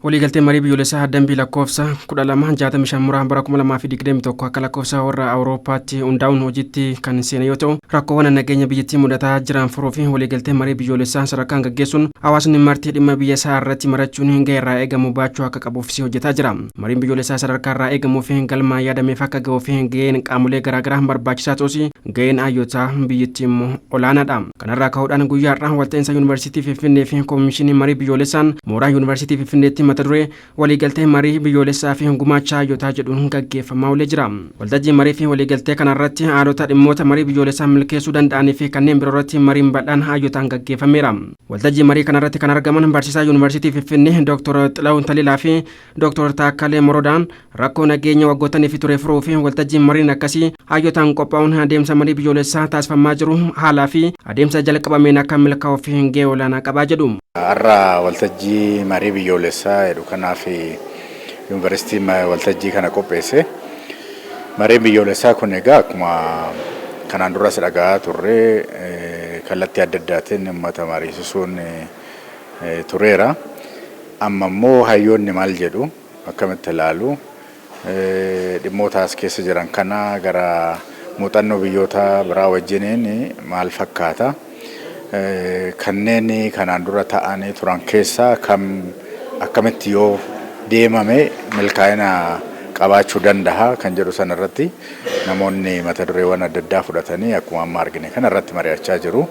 waliigaltee marii biyyoolessaa dambii lakkoofsa 1265 muraan bara 2021 akka lakkoofsa warra Awurooppaatti hundaa'uun hojiitti kan seene yoo ta'u rakkoowwan nageenya biyyattii mudataa jiran furuu fi waliigaltee marii biyyoolessaa sadarkaan gaggeessuun hawaasni martii dhimma biyya isaa irratti marachuun gahee irraa eegamu baachuu akka qabuuf hojjetaa jira. Mariin biyyoolessaa sadarkaa irraa eegamuu fi galma yaadameef akka ga'uu fi gaheen qaamolee garaagaraa barbaachisaa ta'us gaheen hayyoota biyyattii immoo olaanaadha. Kanarraa ka'uudhaan guyyaa har'aa walta'iinsa yuunivarsiitii Finfinnee fi koomishinii marii biyyoolessaan mooraa yuunivarsiitii Finfinneetti mata duree waliigaltee marii biyyoolessaa fi gumaacha hayyotaa jedhuun gaggeeffamaa oolee jira. Waltajjii marii fi waliigaltee kanarratti haalota dhimmoota marii biyyoolessaa milkeessuu danda'anii fi kanneen biroo irratti mariin bal'aan hayyotaan gaggeeffameera. Waltajjii marii kanarratti kan argaman barsiisaa yuunivarsiitii Finfinnee Dr. Xilahuun Talilaa fi Dr. Taakkalee Morodaan rakkoo nageenya waggootanii fi ture furuu fi waltajjiin mariin akkasii hayyotaan qophaa'uun adeemsa marii biyyoolessaa taasifamaa jiru haalaa fi adeemsa jalqabameen akka milkaa'uu fi gahee olaanaa qabaa jedhu. Har'a waltajjii marii biyyoolessaa jedhu kanaaf yuunivarsiitiin waltajjii kana qopheesse. Mariin biyyoolessaa kun egaa akkuma kanaan duras dhaga'aa turre kallattii adda addaatiin uummata mariisisuun tureera. Amma immoo hayyoonni maal jedhu akkamitti ilaalu dhimmoota as keessa jiran kana gara muuxannoo biyyoota biraa wajjiniin maal fakkaata? Kanneen kanaan dura ta'anii turan keessaa akkamitti yoo deemame milkaa'ina qabaachuu danda'a kan jedhu sanarratti namoonni mata dureewwan adda addaa fudhatanii akkuma amma argine kanarratti mari'achaa jiru.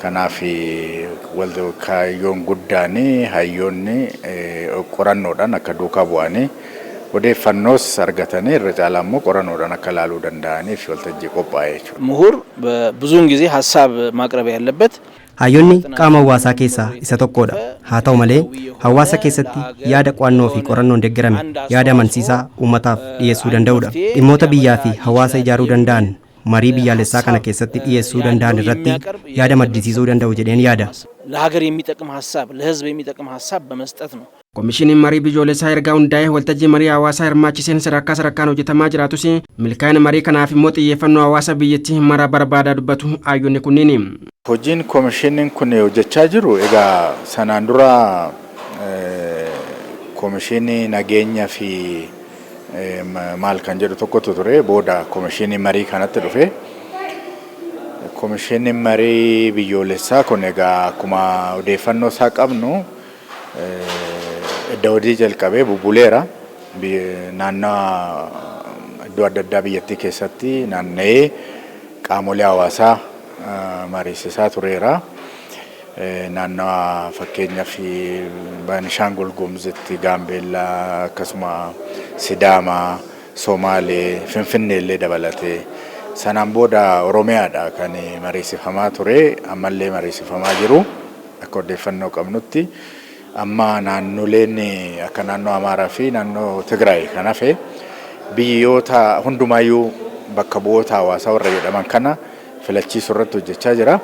Kanaaf kaayyoon guddaan hayyoonni qorannoodhaan akka duukaa bu'anii odeeffannoos argatanii irra caalaa immoo qorannoodhaan akka ilaaluu danda'aniif waltajjii qophaa'ee jechuudha. ምሁር ብዙውን ጊዜ ሀሳብ ማቅረብ ያለበት hayyoonni qaama hawaasaa keessaa isa tokkodha. Haa ta'u malee hawaasa keessatti yaada qo'annoo fi qorannoon deeggarame yaada amansiisaa uummataaf dhiyeessuu danda'udha. Dhimmoota biyyaa fi hawaasa ijaaruu danda'an marii biyyaalessaa kana keessatti dhiyeessuu danda'an irratti yaada maddisiisuu danda'u jedheen yaada. ለሀገር የሚጠቅም ሀሳብ ለህዝብ የሚጠቅም ሀሳብ በመስጠት ነው። Koomishiniin marii biyyoolessaa ergaa hundaa'e waltajjii marii hawaasaa hirmaachiseen sadarkaan hojjetamaa jiraatus milkaa'ina marii kanaaf immoo xiyyeeffannoo hawaasa biyyattii mara barbaadaa dubbatu hayyoonni kunniin. Hojiin koomishiniin kun hojjechaa jiru egaa sanaan dura koomishinii nageenya fi maal kan jedhu tokkotu ture booda koomishinii marii kanatti dhufe. Koomishinii marii biyyoolessaa kun egaa akkuma odeeffannoo isaa qabnu edda hojii jalqabee bubbuleera. Naannoo iddoo adda addaa biyyattii keessatti naanna'ee qaamolee hawaasaa mariisisaa tureera. Naannoo fakkeenyaaf Beenishaangul Gumuzitti, Gaambeellaa akkasuma Sidaamaa, Somaalee, Finfinnee illee dabalatee sanaan booda Oromiyaadha kan mariisifamaa ture ammallee mariisifamaa jiru akka odeeffannoo qabnutti. Amma naannoleen akka naannoo Amaaraa fi naannoo Tigraay kan hafe biyyoota hundumaayyuu bakka bu'oota hawaasaa warra jedhaman kana filachiisuu irratti hojjechaa jira.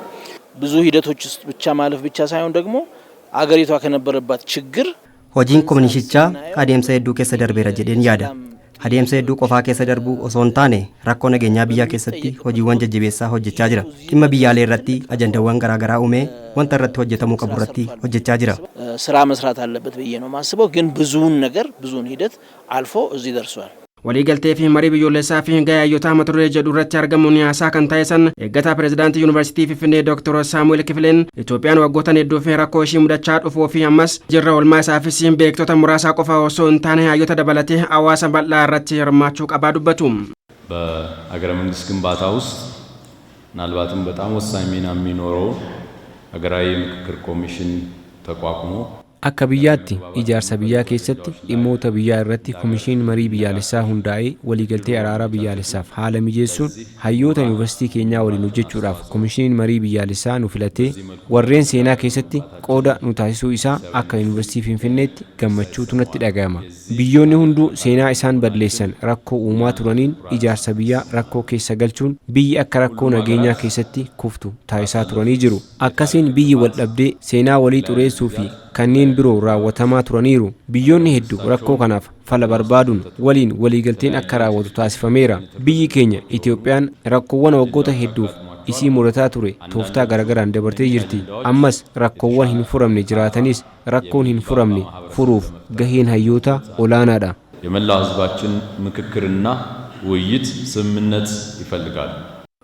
ብዙ ሂደቶች ውስጥ ብቻ ማለፍ ብቻ ሳይሆን ደግሞ አገሪቷ ከነበረባት ችግር hojiin koomishichaa adeemsa hedduu keessa darbeera jedheen yaada. Adeemsa hedduu qofaa keessa darbuu osoo hin taane rakkoo nageenyaa biyyaa keessatti hojiiwwan jajjabeessaa hojjechaa jira. Dhimma biyyaalee irratti ajandaawwan garaagaraa uumee wanta irratti hojjetamuu qabu irratti hojjechaa jira. ስራ መስራት አለበት ብዬ ነው ማስበው ግን ብዙውን ሂደት አልፎ እዚህ ደርሷል። waliigaltee fi marii biyyoolessaa fi gahee hayyotaa mata duree jedhu irratti argamuun haasaa kan taasisan eeggataa pireezidaantii yuunivarsiitii Finfinnee Dr. Saamu'eel Kifileen Itoophiyaan waggoota hedduu fi rakkoo ishii mudachaa dhufuu fi ammas jirra oolmaa isaafis beektota muraasaa qofa osoo hin taane hayyota dabalatee hawaasa bal'aa irratti hirmaachuu qabaa dubbatu. በሀገረ መንግስት ግንባታ ውስጥ ምናልባትም በጣም ወሳኝ ሚና የሚኖረው ሀገራዊ ምክክር ኮሚሽን ተቋቁሞ akka biyyaatti ijaarsa biyyaa keessatti dhimmoota biyyaa irratti koomishiniin marii biyyaalessaa hundaa'ee waliigaltee araaraa biyyaalessaaf haala mijeessuun hayyoota yuunivarsiitii keenyaa waliin hojjechuudhaaf koomishiniin marii biyyaalessaa nu filatee warreen seenaa keessatti qooda nu taasisuu isaa akka yuunivarsiitii Finfinneetti gammachuutu natti dhaga'ama. Biyyoonni hunduu seenaa isaan balleessan rakkoo uumaa turaniin ijaarsa biyyaa rakkoo keessa galchuun biyyi akka rakkoo nageenyaa keessatti kuftu taasisaa turanii jiru. Akkasiin biyyi wal dhabdee seenaa walii xureessuu fi kanneen biroo raawwatamaa turaniiru. Biyyoonni hedduu rakkoo kanaaf fala barbaaduun waliigalteen akka raawwatu taasifameera. Biyyi keenya Itoophiyaan rakkoowwan waggoota hedduuf isii murataa ture tooftaa garagaraan dabartee jirti. Ammas rakkoowwan hin furamne jiraatanis rakkoon hin furamne furuuf gaheen hayyoota olaanaadha. የመላው ህዝባችን ምክክርና ውይይት ስምምነት ይፈልጋል።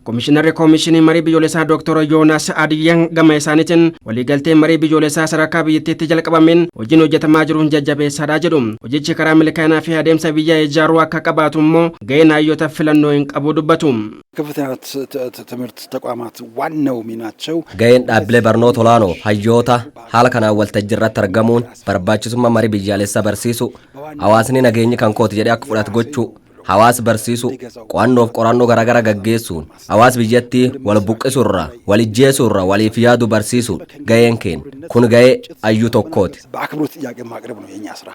Komishinarri Koomishinii Marii Biyyoolessaa Dr. Yoonaas Adiyyaan gama isaaniitiin waliigaltee marii biyyoolessaa sadarkaa biyyattiitti jalqabameen hojiin hojjetamaa jiruun jajjabeessaadha jedhu. Hojichi karaa milkaa'inaa fi adeemsa biyya ijaaruu akka qabaatu immoo gaheen hayyoota filannoo hin qabu dubbatu. ከፍተኛ ትምህርት ተቋማት ዋናው ሚናቸው gaheen dhaabbilee barnoota olaanoo hayyoota haala kanaan waltajjii irratti argamuun barbaachisummaa marii biyyaalessaa barsiisu, hawaasni nageenyi kan kooti jedhee akka fudhatu gochuu, hawaasa barsiisu, qorannoo garaagaraa gaggeessuun hawaasa biyyattii wal buqqisurra, wal ijjeesurra waliif yaadu barsiisuun gaheen keenya kun gahee hayyuu tokkooti. በአክብሮት ጥያቄ ማቅረብ ነው የኛ ስራ።